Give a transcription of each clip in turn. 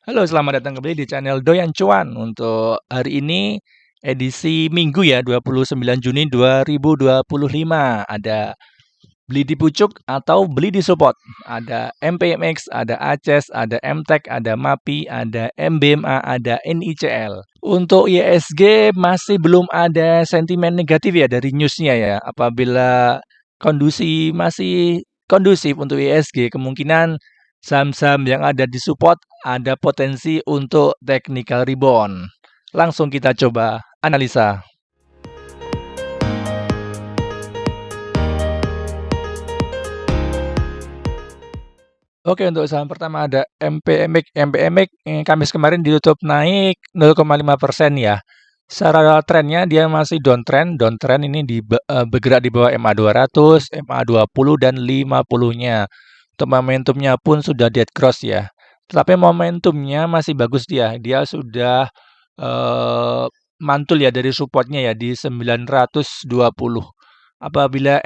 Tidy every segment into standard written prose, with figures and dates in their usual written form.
Halo, selamat datang kembali di channel Doyan Cuan. Untuk hari ini edisi Minggu ya, 29 Juni 2025. Ada beli di pucuk atau beli di support. Ada MPMX, ada ACES, ada MTEK, ada MAPI, ada MBMA, ada NICL. Untuk ISG masih belum ada sentimen negatif ya dari newsnya ya. Apabila kondisi masih kondusif untuk ISG, kemungkinan saham-saham yang ada di support ada potensi untuk technical rebound. Langsung kita coba analisa. Oke, untuk saham pertama ada MPMX. MPMX Kamis kemarin ditutup naik 0,5% ya. Secara trennya dia masih downtrend. Downtrend ini bergerak di bawah MA 200, MA 20 dan 50-nya. Untuk momentumnya pun sudah dead cross ya. Tetapi momentumnya masih bagus dia. Dia sudah eh, mantul ya dari supportnya ya di 920. Apabila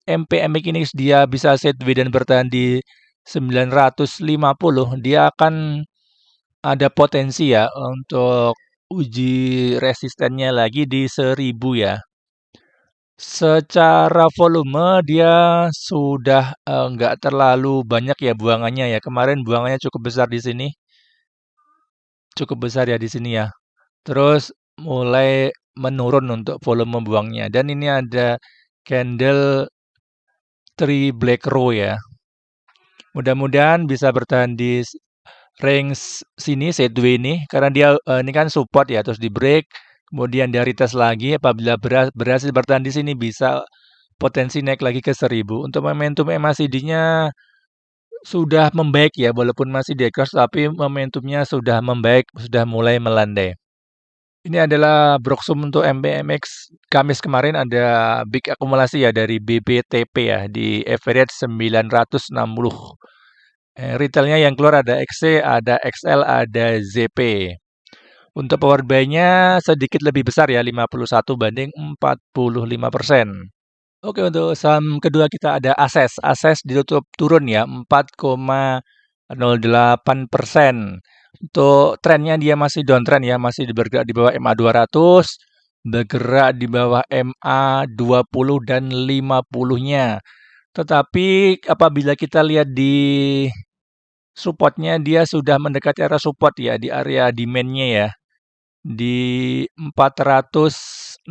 MPMX ini dia bisa sideways dan bertahan di 950, dia akan ada potensi ya untuk uji resistennya lagi di 1000 ya. Secara volume dia sudah nggak terlalu banyak ya buangannya ya. Kemarin buangannya cukup besar di sini, cukup besar ya di sini ya. Terus mulai menurun untuk volume buangnya. Dan ini ada candle 3 black row ya. Mudah-mudahan bisa bertahan di range sini sideways ini karena dia ini kan support ya terus di break kemudian dia retest lagi apabila berhasil bertahan di sini bisa potensi naik lagi ke 1000. Untuk momentum MACD-nya sudah membaik ya walaupun masih di cross tapi momentumnya sudah membaik, sudah mulai melandai. Ini adalah Broksum untuk MPMX. Kamis kemarin ada big akumulasi ya dari BBTP ya di average 960. Retailnya yang keluar ada XC, ada XL, ada ZP. Untuk power buy-nya sedikit lebih besar ya, 51 banding 45%. Oke, untuk saham kedua kita ada Ases. Ases ditutup turun ya, 4,08%. Untuk trennya dia masih downtrend ya, masih bergerak di bawah MA 200, bergerak di bawah MA 20 dan 50-nya. Tetapi apabila kita lihat di supportnya dia sudah mendekati area support ya di area demand-nya ya di 460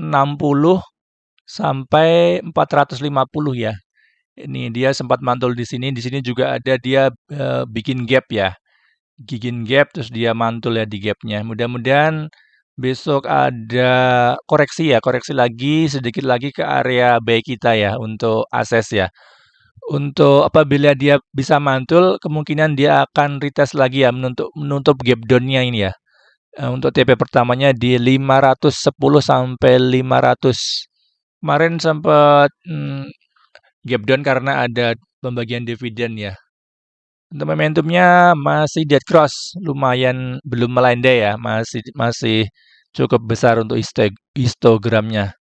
sampai 450 ya. Ini dia sempat mantul di sini juga ada dia bikin gap ya. Bikin gap terus dia mantul ya di gapnya. Mudah-mudahan besok ada koreksi ya, koreksi lagi sedikit lagi ke area buy kita ya untuk akses ya. Untuk apabila dia bisa mantul, kemungkinan dia akan retest lagi ya, menutup gap down-nya ini ya. Untuk TP pertamanya di 510 sampai 500. Kemarin sempat gap down karena ada pembagian dividen ya. Untuk momentumnya masih dead cross, lumayan belum melandai ya, masih masih cukup besar untuk histogramnya.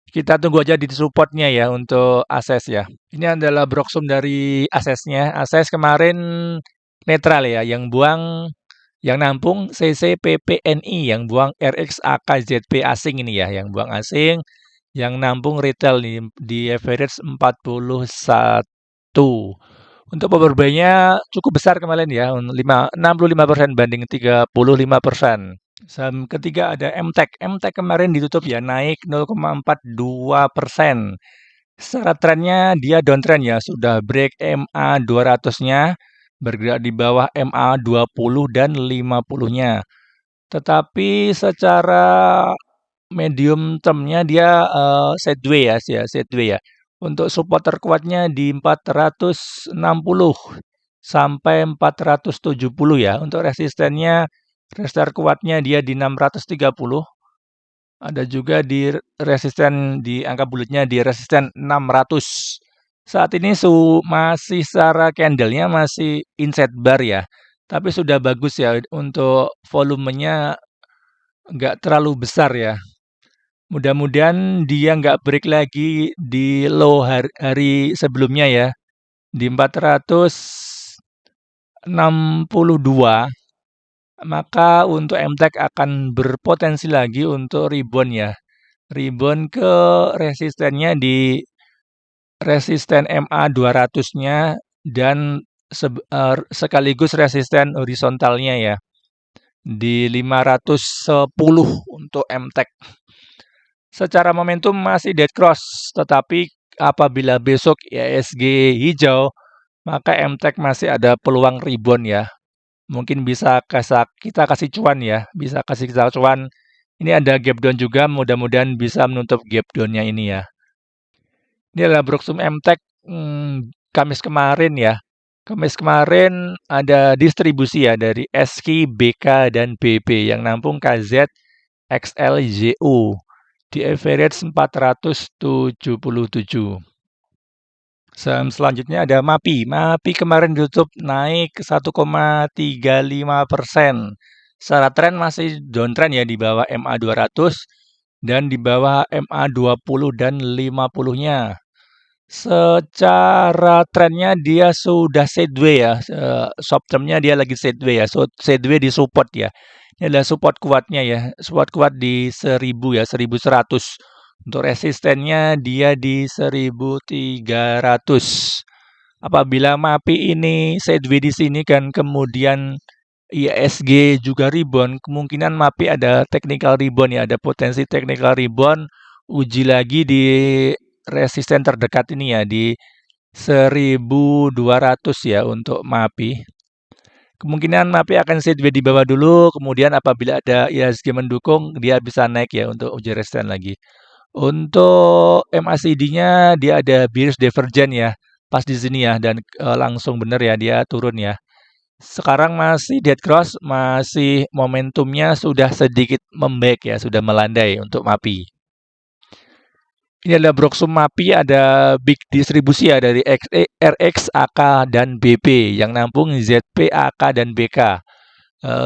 Kita tunggu aja di supportnya ya untuk akses ya. Ini adalah broksum dari aksesnya. Akses kemarin netral ya, yang nampung CCPPNI, yang buang RXAKZP asing ini ya, yang buang asing, yang nampung retail di average 41. Untuk power buy-nya cukup besar kemarin ya, 65% banding 35%. Saham ketiga ada MTEK. MTEK kemarin ditutup ya naik 0,42%. Secara trennya dia downtrend ya, sudah break MA 200-nya, bergerak di bawah MA 20 dan 50-nya. Tetapi secara medium term-nya dia sideways ya, sideways ya. Untuk support terkuatnya di 460 sampai 470 ya. Untuk resistennya resisten kuatnya dia di 630. Ada juga di resisten di angka bulatnya di resisten 600. Saat ini masih secara candlenya masih inside bar ya. Tapi sudah bagus ya untuk volumenya nggak terlalu besar ya. Mudah-mudahan dia nggak break lagi di low hari sebelumnya ya. Di 462 maka untuk MTEK akan berpotensi lagi untuk rebound ya. Rebound ke resistennya di resisten MA 200-nya dan sekaligus resisten horizontalnya ya di 510 untuk MTEK. Secara momentum masih dead cross, tetapi apabila besok IHSG hijau, maka MTEK masih ada peluang rebound ya. Mungkin bisa kita kasih cuan ya, bisa kasih kita cuan. Ini ada gap down juga, mudah-mudahan bisa menutup gap down-nya ini ya. Ini adalah Broksum MTEK Kamis kemarin ya. Kamis kemarin ada distribusi ya dari SKI, BK, dan BB yang nampung KZ, XL, JU di average 477. Saham selanjutnya ada MAPI. MAPI kemarin ditutup naik ke 1,35%. Secara tren masih downtrend ya di bawah MA 200 dan di bawah MA 20 dan 50-nya. Secara trennya dia sudah sideways ya. Short termnya dia lagi sideways ya. So, sideways di support ya. Ini adalah support kuatnya ya. Support kuat di 1000 ya, 1100. Untuk resistennya dia di 1300. Apabila MAPI ini sideways di sini kan kemudian IHSG juga rebound, kemungkinan MAPI ada technical rebound ya, ada potensi technical rebound, uji lagi di resisten terdekat ini ya, di 1200 ya untuk MAPI. Kemungkinan MAPI akan sideways di bawah dulu, kemudian apabila ada IHSG mendukung, dia bisa naik ya untuk uji resisten lagi. Untuk MACD-nya dia ada bearish divergent ya, pas di sini ya, dan langsung benar ya dia turun ya. Sekarang masih dead cross, masih momentumnya sudah sedikit membaik ya, sudah melandai untuk MAPI. Ini adalah Broksum MAPI, ada big distribusi ya dari RX, AK, dan BP yang nampung ZP, AK, dan BK.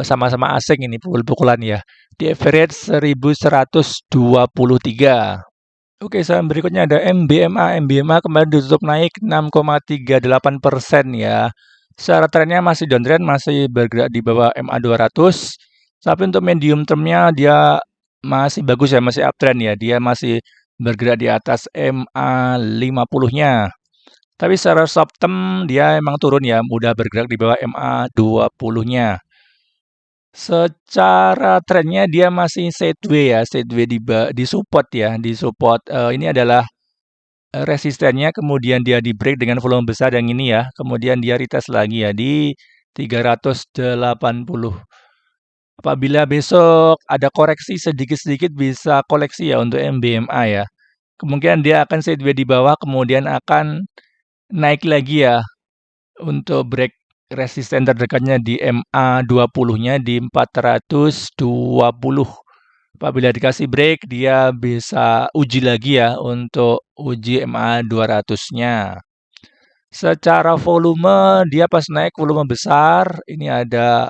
Sama-sama asing ini pukul-pukulan ya. Di average 1123. Oke, saham berikutnya ada MBMA. MBMA kemarin ditutup naik 6,38% ya. Secara trennya masih downtrend, masih bergerak di bawah MA 200. Tapi untuk medium termnya dia masih bagus ya, masih uptrend ya. Dia masih bergerak di atas MA 50-nya. Tapi secara short term dia emang turun ya, mudah bergerak di bawah MA 20-nya. Secara trennya dia masih sideways ya, sideways di support ya, di support. Ini adalah resistennya, kemudian dia di break dengan volume besar yang ini ya, kemudian dia retest lagi ya di 380. Apabila besok ada koreksi sedikit-sedikit bisa koleksi ya untuk MBMA ya. Kemungkinan dia akan sideways di bawah, kemudian akan naik lagi ya untuk break resisten terdekatnya di MA 20-nya di 420. Apabila dikasih break, dia bisa uji lagi ya untuk uji MA 200-nya. Secara volume, dia pas naik volume besar, ini ada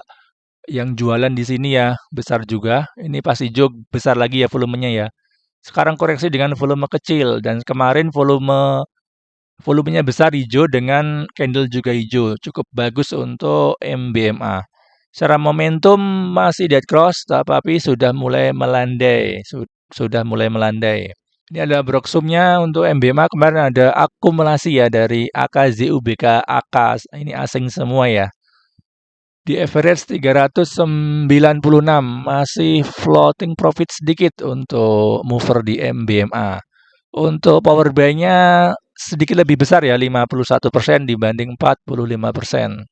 yang jualan di sini ya, besar juga. Ini pas hijau besar lagi ya volumenya ya. Sekarang koreksi dengan volume kecil, dan kemarin volumenya besar hijau dengan candle juga hijau. Cukup bagus untuk MBMA. Secara momentum masih dead cross, tapi sudah mulai melandai. Sudah mulai melandai. Ini ada Broksumnya untuk MBMA kemarin ada akumulasi ya dari AK, ZU, BK, AK. Ini asing semua ya. Di average 396, masih floating profit sedikit untuk mover di MBMA. Untuk power buy-nya sedikit lebih besar ya, 51% dibanding 45%.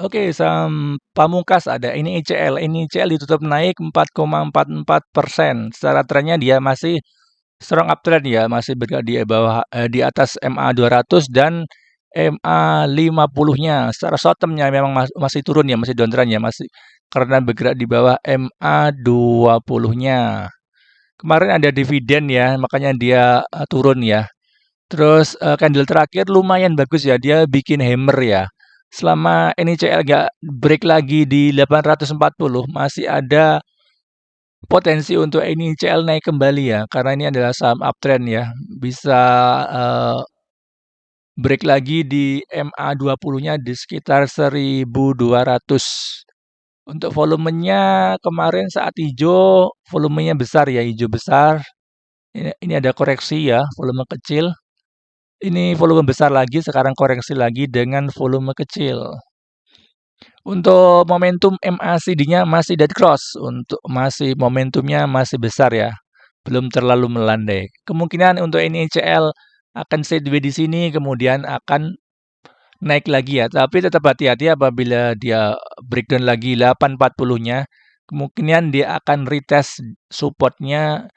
Oke, saham pamungkas ada ini ICL. Ini ICL ditutup naik 4,44%. Secara trennya dia masih strong uptrend ya, masih berada di atas MA 200 dan MA 50-nya. Secara short term-nya memang masih turun ya, masih downtrend ya, masih karena bergerak di bawah MA 20-nya. Kemarin ada dividen ya, makanya dia turun ya. Terus candle terakhir lumayan bagus ya, dia bikin hammer ya. Selama NICL nggak break lagi di 840, masih ada potensi untuk NICL naik kembali ya, karena ini adalah saham uptrend ya. Bisa break lagi di MA 20-nya di sekitar 1200. Untuk volumenya kemarin saat hijau, volumenya besar ya, hijau besar. Ini ada koreksi ya, volume kecil. Ini volume besar lagi, sekarang koreksi lagi dengan volume kecil. Untuk momentum MACD-nya masih dead cross, untuk masih momentumnya masih besar ya, belum terlalu melandai. Kemungkinan untuk NICL akan sideways di sini, kemudian akan naik lagi ya. Tapi tetap hati-hati apabila dia breakdown lagi 840-nya, kemungkinan dia akan retest supportnya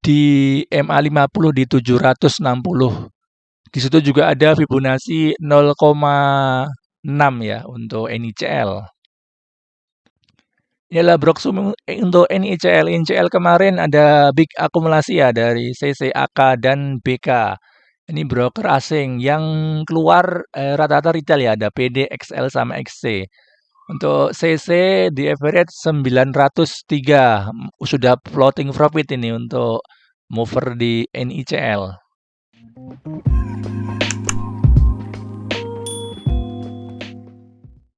di MA50 di 760. Di situ juga ada Fibonacci 0,6 ya untuk NICL. Inilah Broksum untuk NICL. NICL kemarin ada big akumulasi ya dari CCAK dan BK. Ini broker asing yang keluar rata-rata retail ya, ada PD, XL sama XC. Untuk CC di average 903, sudah floating profit ini untuk mover di NICL.